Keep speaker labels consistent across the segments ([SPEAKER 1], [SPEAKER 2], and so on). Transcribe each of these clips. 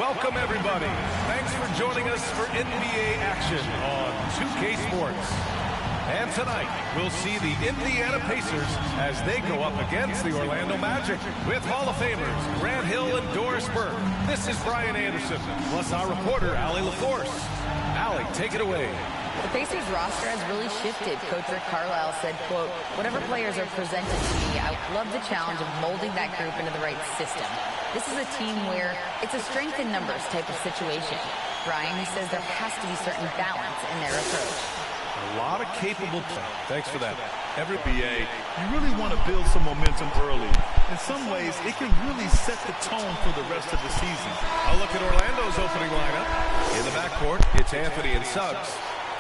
[SPEAKER 1] Welcome, everybody. Thanks for joining us for NBA action on 2K Sports. And tonight, we'll see the Indiana Pacers as they go up against the Orlando Magic with Hall of Famers Grant Hill and Doris Burke. This is Brian Anderson, plus our reporter, Allie LaForce. Allie, take it away.
[SPEAKER 2] The Pacers roster has really shifted. Coach Rick Carlisle said, quote, "Whatever players are presented to me, I love the challenge of molding that group into the right system. This is a team where it's a strength in numbers type of situation." Brian, he says there has to be certain balance in their approach.
[SPEAKER 1] A lot of capable players. Thanks for that.
[SPEAKER 3] Every NBA, you really want to build some momentum early. In some ways, it can really set the tone for the rest of the season.
[SPEAKER 1] I'll look at Orlando's opening lineup. In the backcourt, it's Anthony and Suggs.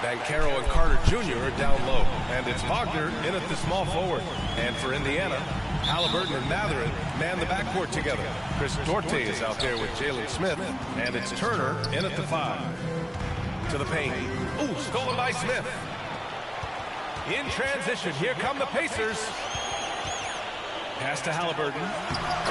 [SPEAKER 1] Banchero and Carter Jr. are down low. And it's Wagner in at the small forward. And for Indiana, Halliburton and Mathurin man the backcourt together. Chris Duarte is out there with Jalen Smith. And it's Turner in at the 5. To the paint. Ooh, stolen by Smith. In transition, here come the Pacers. Pass to Halliburton.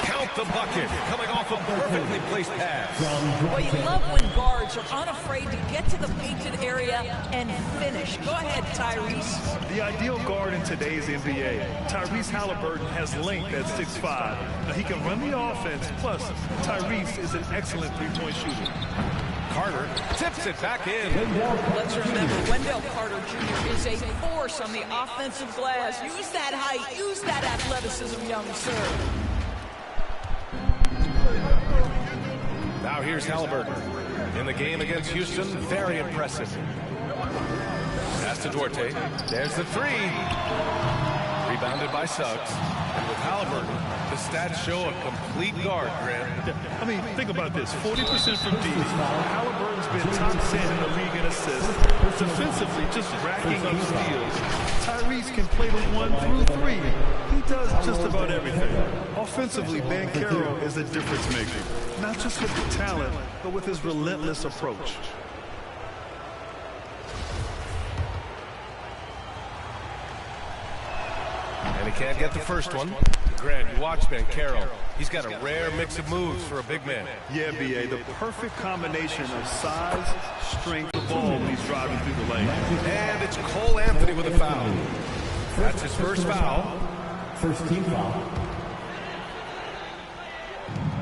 [SPEAKER 1] Count the bucket. Coming off a perfectly placed pass.
[SPEAKER 4] Well, you love when guards are unafraid to get to the painted area and finish. Go ahead, Tyrese.
[SPEAKER 3] The ideal guard in today's NBA, Tyrese Halliburton, has length at 6'5". Now, he can run the offense, plus Tyrese is an excellent three-point shooter.
[SPEAKER 1] Carter tips it back in.
[SPEAKER 4] Let's remember, Wendell Carter Jr. is a force on the offensive glass. Use that height, use that athleticism, young sir.
[SPEAKER 1] Now here's Halliburton. In the game against Houston, very impressive. Pass to Duarte. There's the 3. Rebounded by Suggs. And with Halliburton, the stats show a complete guard, Grant.
[SPEAKER 3] Yeah, I mean, think about this. 40% from D. Halliburton's been top 10 in the league in assists. Defensively, just racking up steals. Tyrese can play the 1 through 3. He does just about everything. Offensively, Banchero is a difference maker. Not just with the talent, but with his relentless approach.
[SPEAKER 1] And he can't get the first one. Grant, you watch Banchero. He's got a rare mix of moves for a big man.
[SPEAKER 3] Yeah, B.A., the perfect combination of size, strength, the ball when he's driving through the lane.
[SPEAKER 1] And it's Cole Anthony with a foul. That's his first foul.
[SPEAKER 5] First team foul.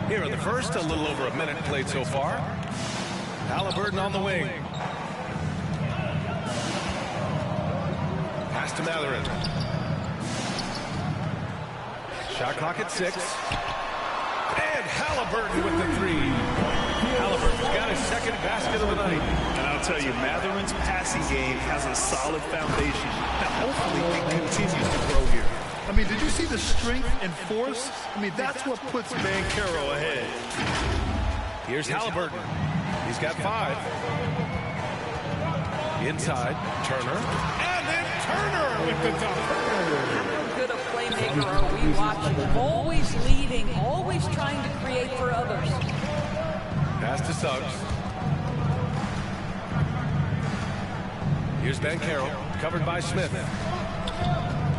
[SPEAKER 1] Here in the first, a little over a minute played so far. Halliburton on the wing. Pass to Mathurin. Shot clock at 6. And Halliburton with the 3. Halliburton's got his second basket of the night.
[SPEAKER 3] And I'll tell you, Mathurin's passing game has a solid foundation. Now, hopefully, it continues to grow here. I mean, did you see the strength and force? I mean, that's what puts Banchero ahead.
[SPEAKER 1] Here's Halliburton. He's got 5. Inside, Turner. And then Turner with the dunk.
[SPEAKER 4] How good a playmaker are we watching? Always leading, always trying to create for others.
[SPEAKER 1] Pass to Suggs. Here's Banchero, covered by Smith.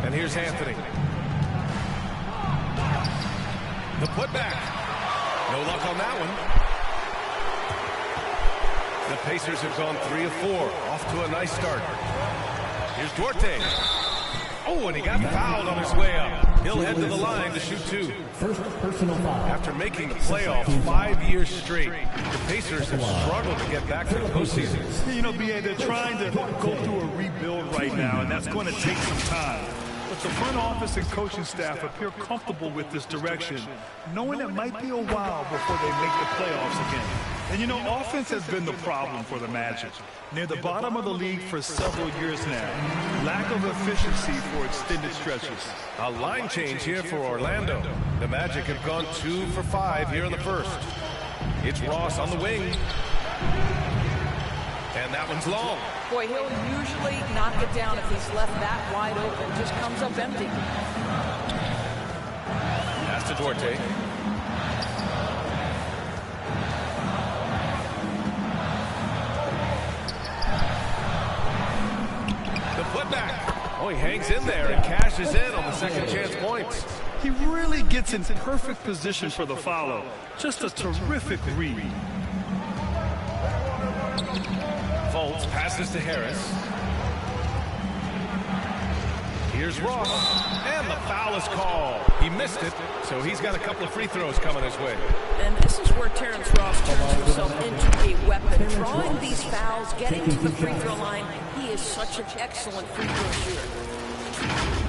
[SPEAKER 1] And here's Anthony. The putback. No luck on that one. The Pacers have gone 3 of 4. Off to a nice start. Here's Duarte. Oh, and he got fouled on his way up. He'll head to the line to shoot 2.
[SPEAKER 5] First personal foul.
[SPEAKER 1] After making the playoffs 5 years straight, the Pacers have struggled to get back to the postseason.
[SPEAKER 3] You know, B.A., they're trying to go through a rebuild right now, and that's going to take some time. But the front office and coaching staff appear comfortable with this direction, knowing it might be a while before they make the playoffs again. And you know, offense has been the problem for the Magic. Near the bottom of the league for several years now. Lack of efficiency for extended stretches.
[SPEAKER 1] A line change here for Orlando. The Magic have gone 2 for 5 here in the first. It's Ross on the wing. And that one's long.
[SPEAKER 4] Boy, he'll usually knock it down if he's left that wide open. Just comes up empty.
[SPEAKER 1] Pass to Duarte. The putback. Oh, he hangs in there and cashes in on the second chance points.
[SPEAKER 3] He really gets in perfect position for the follow. Just a terrific read.
[SPEAKER 1] Passes to Harris. Here's Ross, and the foul is called. He missed it, so he's got a couple of free throws coming his way.
[SPEAKER 4] And this is where Terrence Ross turns himself into a weapon. Drawing these fouls, getting to the free throw line. He is such an excellent free throw shooter.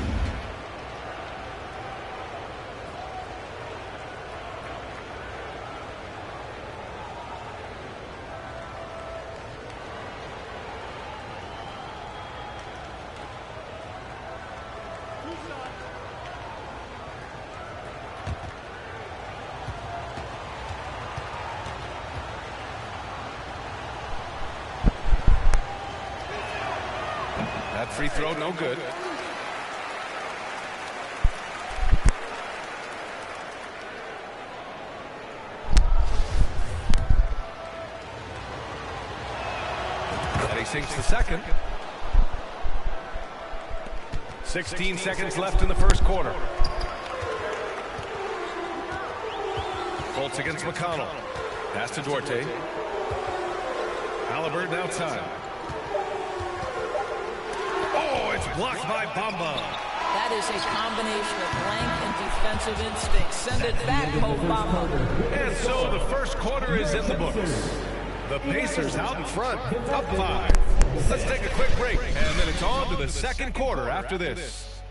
[SPEAKER 1] That free throw, no good. And he sinks the second. 16 seconds left in the first quarter. Colts against McConnell. Pass to Duarte. Halliburton outside. Oh, it's blocked by Bamba.
[SPEAKER 4] That is a combination of length and defensive instinct. Send it back, Mo Bamba.
[SPEAKER 1] And so the first quarter is in the books. The Pacers out in front, up 5. Let's take a quick break, and then it's on to the second quarter after this.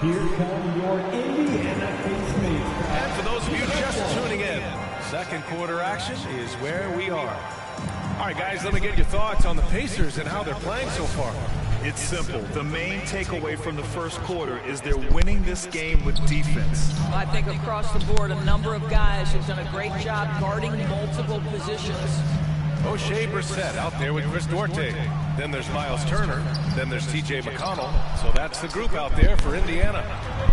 [SPEAKER 5] Here come your Indiana Pacers.
[SPEAKER 1] And for those of you just tuning in, second quarter action is where we are. All right, guys, let me get your thoughts on the Pacers and how they're playing so far.
[SPEAKER 3] It's simple. The main takeaway from the first quarter is they're winning this game with defense.
[SPEAKER 4] I think across the board, a number of guys have done a great job guarding multiple positions.
[SPEAKER 1] O'Shea Brissett out there with Chris Duarte. Then there's Miles Turner. Then there's T.J. McConnell. So that's the group out there for Indiana.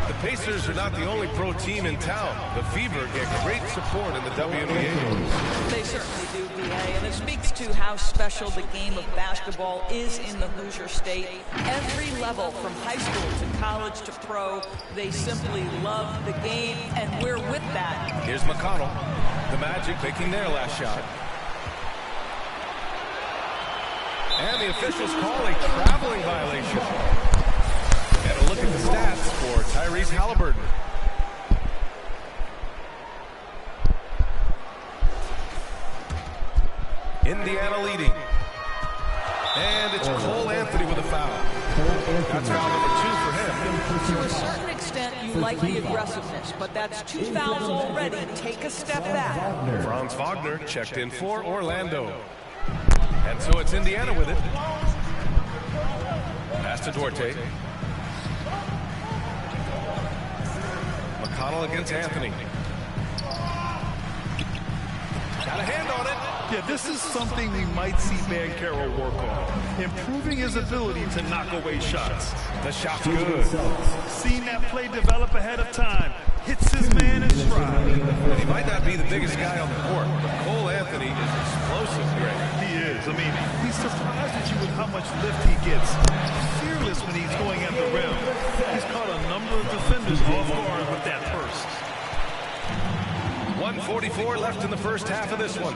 [SPEAKER 1] The Pacers are not the only pro team in town. The Fever get great support in the WNBA.
[SPEAKER 4] They certainly do, B.A., and it speaks to how special the game of basketball is in the Hoosier State. Every level, from high school to college to pro, they simply love the game, and we're with that.
[SPEAKER 1] Here's McConnell. The Magic making their last shot. And the officials call a traveling violation. And a look at the stats for Tyrese Halliburton. Indiana leading. And it's Cole Anthony with a foul. That's foul number 2 for him.
[SPEAKER 4] To a certain extent, you like the aggressiveness, but that's 2 fouls already. Take a step back.
[SPEAKER 1] Franz Wagner checked in for Orlando. And so it's Indiana with it. Pass to Duarte. McConnell against Anthony. Got a hand on it.
[SPEAKER 3] Yeah, this is something we might see Banchero work on. Improving his ability to knock away shots.
[SPEAKER 1] The shot's good.
[SPEAKER 3] Seeing that play develop ahead of time. Hits his man in stride.
[SPEAKER 1] And he might not be the biggest guy on the court, but Cole Anthony is explosive, Greg.
[SPEAKER 3] He is. I mean, he's surprised at you with how much lift he gets. Fearless when he's going at the rim. He's caught a number of defenders off guard with that burst.
[SPEAKER 1] 1:44 left in the first half of this one.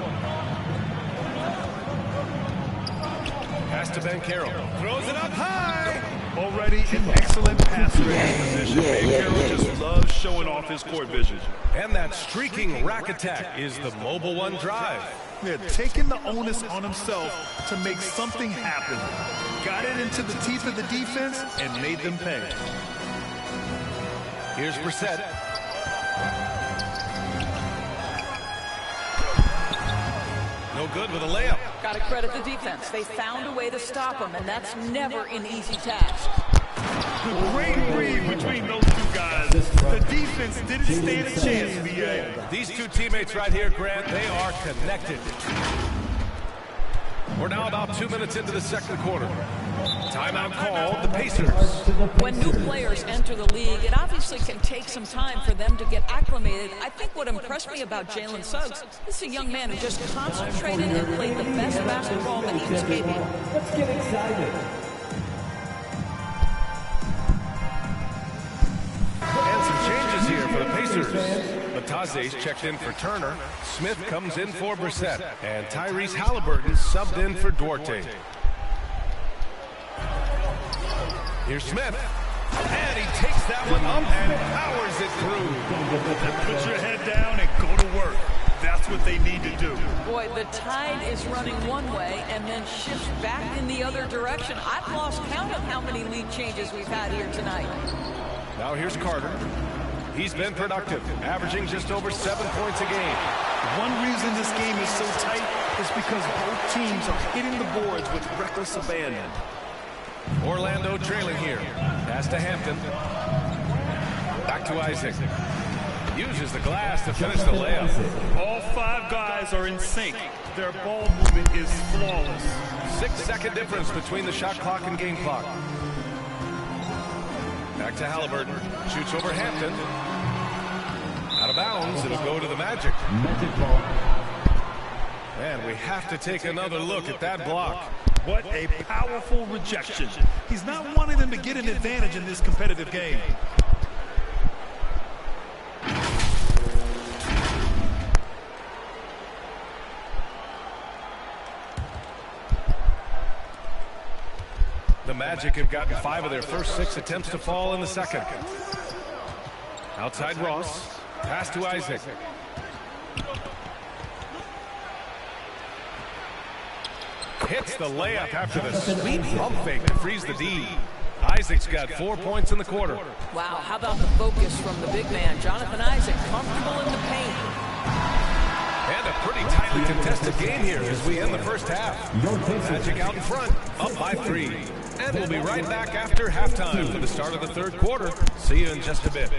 [SPEAKER 1] Pass to Banchero. Throws it up high.
[SPEAKER 3] Already an excellent passer in his position. Banchero just loves showing off his court vision.
[SPEAKER 1] And that streaking rack attack is the Mobile One drive.
[SPEAKER 3] Yeah, taking the onus on himself to make something happen. Got it into the teeth of the defense and made them pay.
[SPEAKER 1] Here's Brissett. No good with a layup.
[SPEAKER 4] Got to credit the defense. They found a way to stop him, and that's never an easy task.
[SPEAKER 3] Great read between those two guys. The defense didn't stand a chance, B.A.
[SPEAKER 1] These two teammates right here, Grant, they are connected. We're now about 2 minutes into the second quarter. Timeout called, the Pacers.
[SPEAKER 4] When new players enter the league, it obviously can take some time for them to get acclimated. I think what impressed me about Jalen Suggs, this is a young man who just concentrated and played the best basketball that he was capable.
[SPEAKER 5] Let's get excited.
[SPEAKER 1] And some changes here for the Pacers. The Nataze's checked in for Turner. Smith comes in for Brissett. And Tyrese Halliburton subbed in for Duarte. Here's Smith. And he takes that one up and powers it through.
[SPEAKER 3] Now put your head down and go to work. That's what they need to do.
[SPEAKER 4] Boy, the tide is running one way and then shifts back in the other direction. I've lost count of how many lead changes we've had here tonight.
[SPEAKER 1] Now here's Carter. He's been productive, averaging just over 7 points a game.
[SPEAKER 3] One reason this game is so tight is because both teams are hitting the boards with reckless abandon.
[SPEAKER 1] Orlando trailing here. Pass to Hampton. Back to Isaac. Uses the glass to finish the layup.
[SPEAKER 3] All 5 guys are in sync. Their ball movement is flawless.
[SPEAKER 1] 6-second difference between the shot clock and game clock. Back to Halliburton. Shoots over Hampton. Out of bounds. It'll go to the Magic. And we have to take another look at that block.
[SPEAKER 3] What a powerful rejection. He's not wanting them to get an advantage in this competitive game.
[SPEAKER 1] The Magic have gotten 5 of their first 6 attempts to fall in the second. Outside Ross. Pass to Isaac. Hits the layup after the sweet pump fake to freeze the D. Isaac's got 4 points in the quarter.
[SPEAKER 4] Wow, how about the focus from the big man, Jonathan Isaac, comfortable in the paint.
[SPEAKER 1] And a pretty tightly contested game here as we end the first half. Magic out in front, up by 3. And we'll be right back after halftime for the start of the third quarter. See you in just a bit.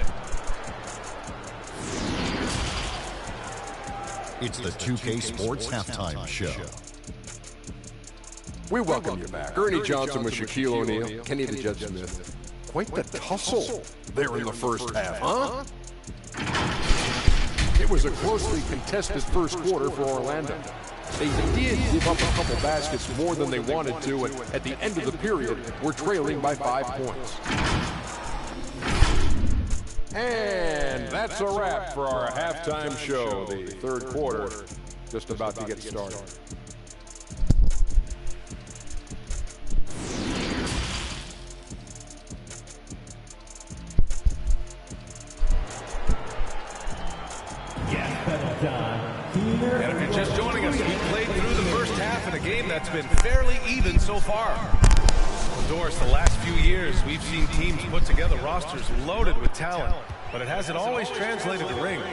[SPEAKER 6] It's the 2K Sports Halftime Show.
[SPEAKER 7] We welcome you back. Ernie Johnson with Shaquille O'Neal, Kenny the Judge Smith. Quite the tussle there in the first half, huh? It was a closely contested first quarter for Orlando. They did give up a couple baskets more than they wanted to, and at the end of the period, we're trailing by 5 points. And that's a wrap for our halftime show. The third quarter just about to get started.
[SPEAKER 1] And if you're just joining us, we played through the first half in a game that's been fairly even so far. Doris, the last few years, we've seen teams put together rosters loaded with talent, but it hasn't always translated to rings.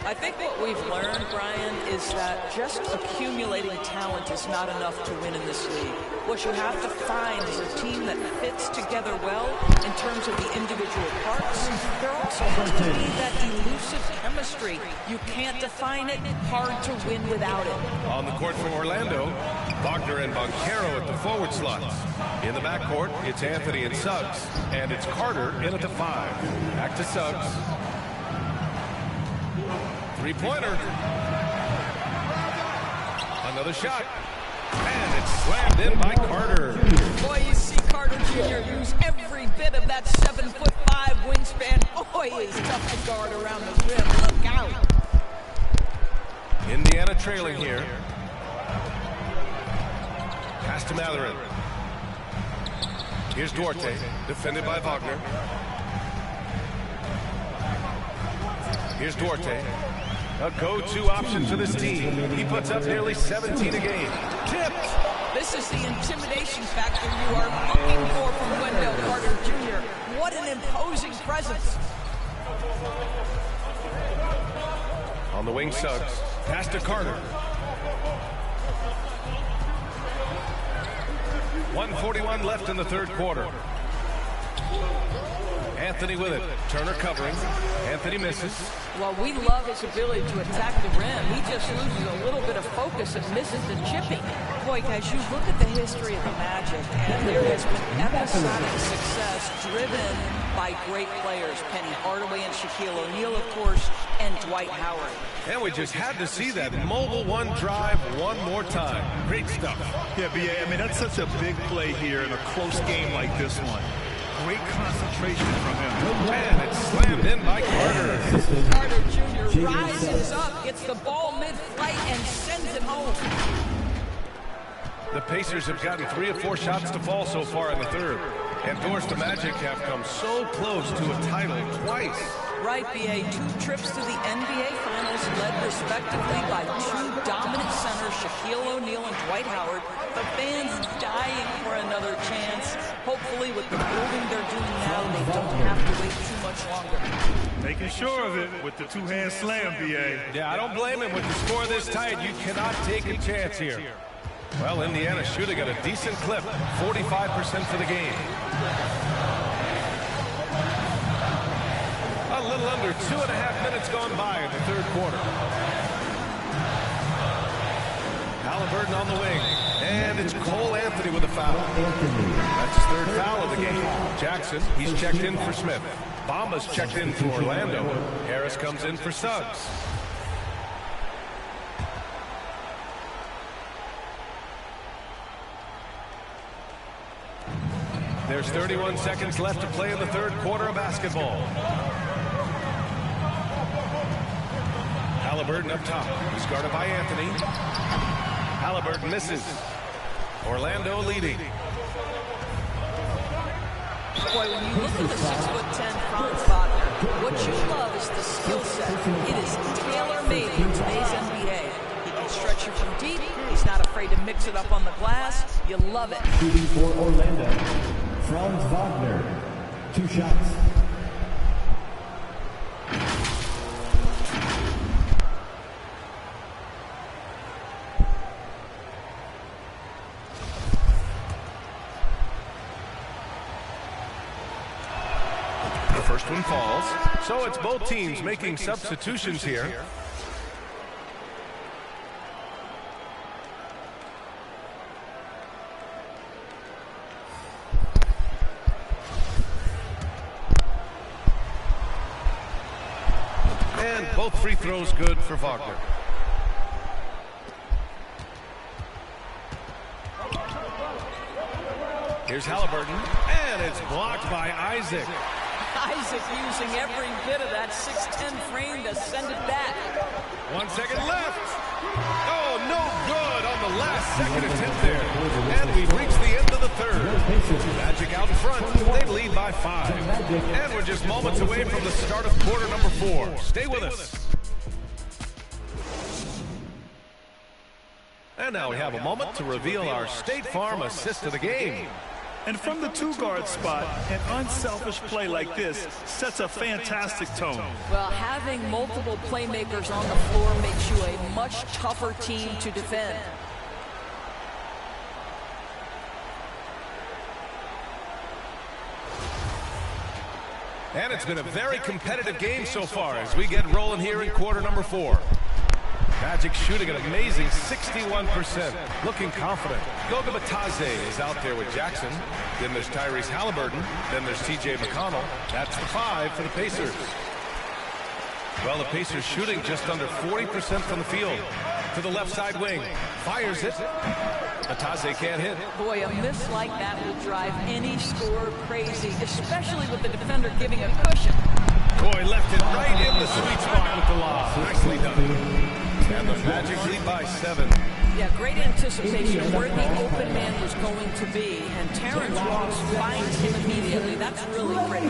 [SPEAKER 4] I think what we've learned, Brian, is that just accumulating talent is not enough to win in this league. What you have to find is a team that fits together well in terms of the individual parts. There also has to be that elusive chemistry. You can't define it, hard to win without it.
[SPEAKER 1] On the court for Orlando, Wagner and Banchero at the forward slots. In the backcourt, it's Anthony and Suggs, and it's Carter in at the 5. Back to Suggs. Three-pointer. Another shot. And it's slammed in by Carter.
[SPEAKER 4] Boy, you see Carter Jr. use every bit of that 7'5" wingspan. Boy, he's tough to guard around the rim. Look out.
[SPEAKER 1] Indiana trailing here. Pass to Matherin. Here's Duarte, defended by Wagner. Here's Duarte. A go-to option for this team. He puts up nearly 17 a game. Tipped!
[SPEAKER 4] This is the intimidation factor you are looking for from Wendell Carter Jr. What an imposing presence.
[SPEAKER 1] On the wing, Suggs. Pass to Carter. 1:41 left in the third quarter. Anthony with it. Turner covering. Anthony misses.
[SPEAKER 4] Well, we love his ability to attack the rim. He just loses a little bit of focus and misses the chipping. Boy, guys, you look at the history of the Magic, and there has been episodic success driven by great players. Penny Hardaway and Shaquille O'Neal, of course, and Dwight Howard.
[SPEAKER 1] And we just had to see that mobile one drive one more time. Great stuff.
[SPEAKER 3] Yeah, B.A., I mean, that's such a big play here in a close game like this one. great concentration from him. And it's slammed in by Carter.
[SPEAKER 4] Carter Jr. rises up, gets the ball mid-flight, and sends it home.
[SPEAKER 1] The Pacers have gotten 3 or 4 shots to fall so far in the third. And Doors the Magic have come so close to a title twice.
[SPEAKER 4] Right, BA. 2 trips to the NBA Finals led respectively by 2 dominant centers, Shaquille O'Neal and Dwight Howard. The fans dying for another chance. Hopefully, with the building they're doing now, they don't have to wait too much longer.
[SPEAKER 3] Making sure of it with the two-hand slam, BA.
[SPEAKER 1] Yeah, I don't blame him. With the score this tight, you cannot take a chance here. Well, Indiana shooting at a decent clip, 45% for the game. A little under 2.5 minutes gone by in the third quarter. Halliburton on the wing, and it's Cole Anthony with a foul. That's his 3rd foul of the game. Jackson, he's checked in for Smith. Bamba's checked in for Orlando. Harris comes in for Suggs. There's 31 seconds left to play in the third quarter of basketball. Halliburton up top. He's guarded by Anthony. Halliburton misses. Orlando leading.
[SPEAKER 4] Boy, when you look at the 6'10" Franz Wagner, what you love is the skill set. It is tailor-made for today's NBA. He can stretch you from deep. He's not afraid to mix it up on the glass. You love it.
[SPEAKER 5] Shooting for Orlando, Franz Wagner. 2 shots.
[SPEAKER 1] The first one falls. So it's both teams making substitutions here. And both free throws good for Wagner. Here's Halliburton, and it's blocked by Isaac.
[SPEAKER 4] Isaac using every bit of that 6'10" frame to send it back.
[SPEAKER 1] 1 second left. Oh, no good on the last second attempt there. And we've reached the end of the third. Magic out in front. They lead by 5. And we're just moments away from the start of quarter number 4. Stay with us. And now we have a moment to reveal our State Farm assist of the game.
[SPEAKER 3] And from the 2-guard spot, an unselfish play like this sets a fantastic tone.
[SPEAKER 4] Well, having multiple playmakers on the floor makes you a much tougher team to defend.
[SPEAKER 1] And it's been a very competitive game so far as we get rolling here in quarter number 4. Magic shooting an amazing 61%, looking confident. Goga Batadze is out there with Jackson. Then there's Tyrese Halliburton. Then there's T.J. McConnell. That's the 5 for the Pacers. Well, the Pacers shooting just under 40% from the field. To the left side wing. Fires it. Batadze can't hit.
[SPEAKER 4] Boy, a miss like that will drive any scorer crazy, especially with the defender giving a cushion.
[SPEAKER 1] Boy, left it right in the sweet spot with the lob. Nicely done. And the Magic lead by 7.
[SPEAKER 4] Yeah, great anticipation of where the open man was going to be, and Terrence Ross finds him immediately. That's really pretty.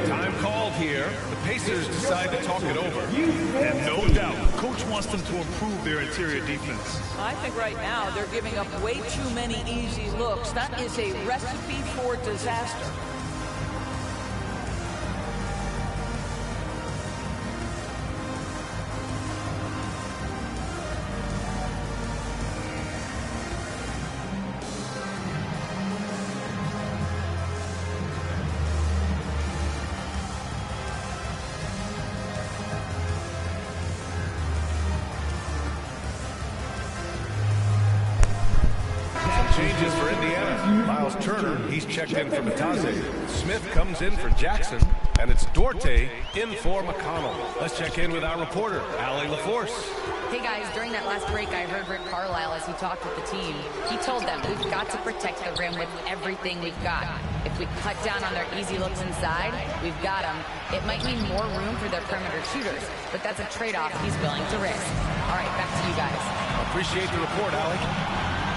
[SPEAKER 1] Time called here. The Pacers decide to talk it over.
[SPEAKER 3] And no doubt, Coach wants them to improve their interior defense.
[SPEAKER 4] I think right now they're giving up way too many easy looks. That is a recipe for disaster.
[SPEAKER 1] Changes for Indiana. Miles Turner. He's checked in for Mataze. Smith comes in for Jackson. And it's Dorte in for McConnell. Let's check in with our reporter, Allie LaForce.
[SPEAKER 2] Hey guys, during that last break, I heard Rick Carlisle as he talked with the team. He told them we've got to protect the rim with everything we've got. If we cut down on their easy looks inside, we've got them. It might mean more room for their perimeter shooters, but that's a trade-off he's willing to risk. All right, back to you guys.
[SPEAKER 1] Appreciate the report, Allie.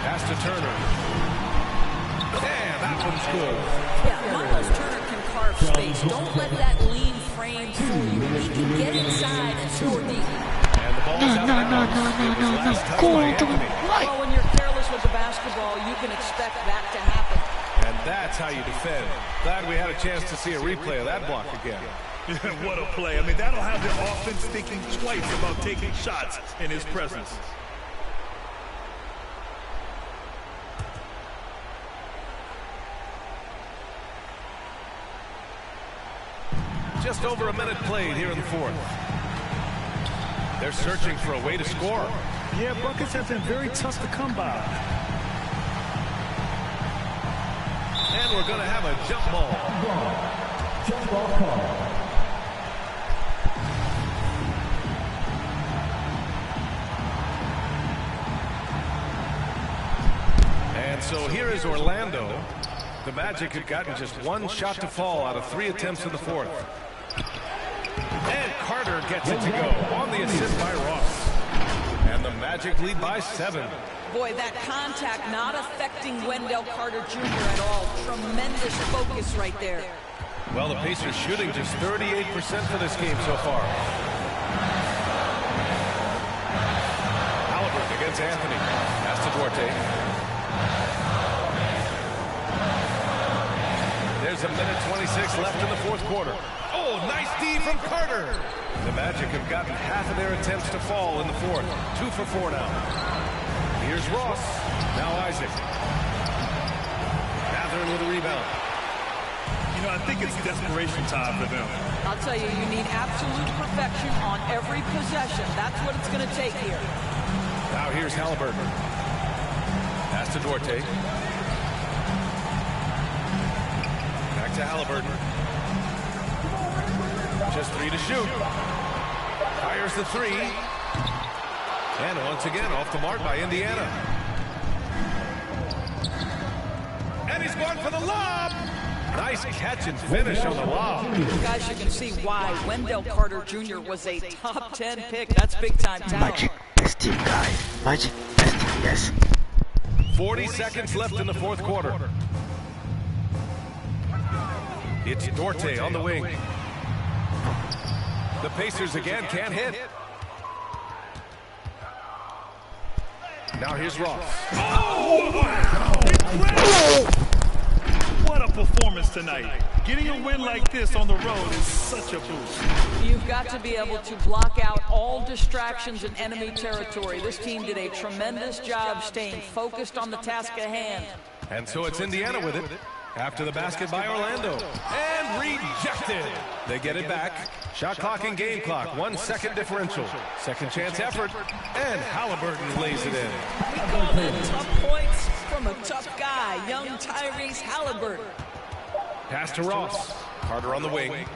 [SPEAKER 1] Pass to Turner. Yeah, that one's good.
[SPEAKER 4] Yeah, Miles Turner can carve space. Don't let that lean frame fool you. He can get inside and score deep.
[SPEAKER 1] And the ball's out of bounds.
[SPEAKER 4] Well, when you're careless with the basketball, you can expect that to happen.
[SPEAKER 1] And that's how you defend. Glad we had a chance to see a replay of that block again.
[SPEAKER 3] What a play. I mean, that'll have the offense thinking twice about taking shots in his presence.
[SPEAKER 1] Just over a minute played here in the fourth. They're searching for a way to score.
[SPEAKER 3] Yeah, buckets have been very tough to come by.
[SPEAKER 1] And we're going to have a jump ball.
[SPEAKER 5] Jump ball call.
[SPEAKER 1] And so here is Orlando. The Magic had gotten just one shot to fall out of 3 attempts in the fourth. And Carter gets it to go on the assist by Ross. And the Magic lead by 7.
[SPEAKER 4] Boy, that contact not affecting Wendell Carter Jr. at all. Tremendous focus right there.
[SPEAKER 1] Well, the Pacers shooting just 38% for this game so far. Halliburton against Anthony. Pass to Duarte. There's a minute 26 left in the fourth quarter. Oh, nice D from Carter. The Magic have gotten half of their attempts to fall in the fourth. 2 for 4 now. Here's Ross. Now Isaac. Mathurin with a rebound.
[SPEAKER 3] You know, I think it's desperation time for them.
[SPEAKER 4] I'll tell you, you need absolute perfection on every possession. That's what it's going to take here.
[SPEAKER 1] Now here's Halliburton. Pass to Duarte. Back to Halliburton. Just 3 to shoot. Fires the 3. And once again, off the mark by Indiana. And he's going for the lob. Nice catch and finish on the lob.
[SPEAKER 4] Guys, you can see why Wendell Carter Jr. was a top 10 pick. That's big-time talent.
[SPEAKER 8] Magic testing, guys. Magic testing, yes.
[SPEAKER 1] 40 seconds left in the fourth quarter. It's Duarte on the wing. The Pacers again can't hit. Now here's Ross.
[SPEAKER 3] What a performance tonight. Getting a win like this on the road is such a boost.
[SPEAKER 4] You've got to be able to block out all distractions in enemy territory. This team did a tremendous job staying focused on the task at hand.
[SPEAKER 1] And so it's Indiana with it. After the basket by Orlando. And rejected. They get it back. Shot clock and game clock. 1 second differential. Second chance effort. And Halliburton lays it in.
[SPEAKER 4] We call that tough points from a tough guy, young Tyrese Halliburton.
[SPEAKER 1] Pass to Ross. Carter on the wing.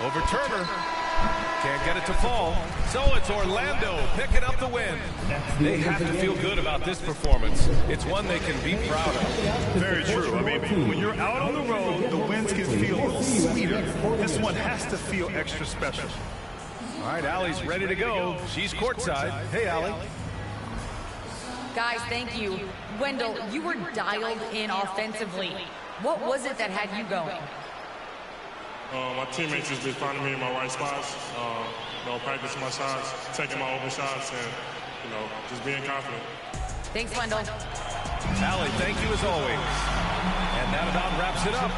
[SPEAKER 1] Over Turner. Can't get it to fall. So it's Orlando picking up the win. They have to feel good about this performance. It's one they can be proud of.
[SPEAKER 3] Very true. I mean, when you're out on the road, the wins can feel sweeter. This one has to feel extra special.
[SPEAKER 1] All right, Allie's ready to go. She's courtside. Hey, Allie.
[SPEAKER 2] Guys, thank you. Wendell, you were dialed in offensively. What was it that had you going?
[SPEAKER 9] My teammates just been finding me in my right spots, practicing my shots, taking my open shots, and, just being confident.
[SPEAKER 2] Thanks, Wendell.
[SPEAKER 1] Allie, thank you as always. And that about wraps it up.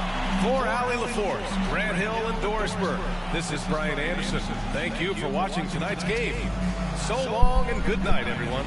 [SPEAKER 1] For Allie LaForce, Grant Hill, and Dorisburg, this is Brian Anderson. Thank you for watching tonight's game. So long and good night, everyone.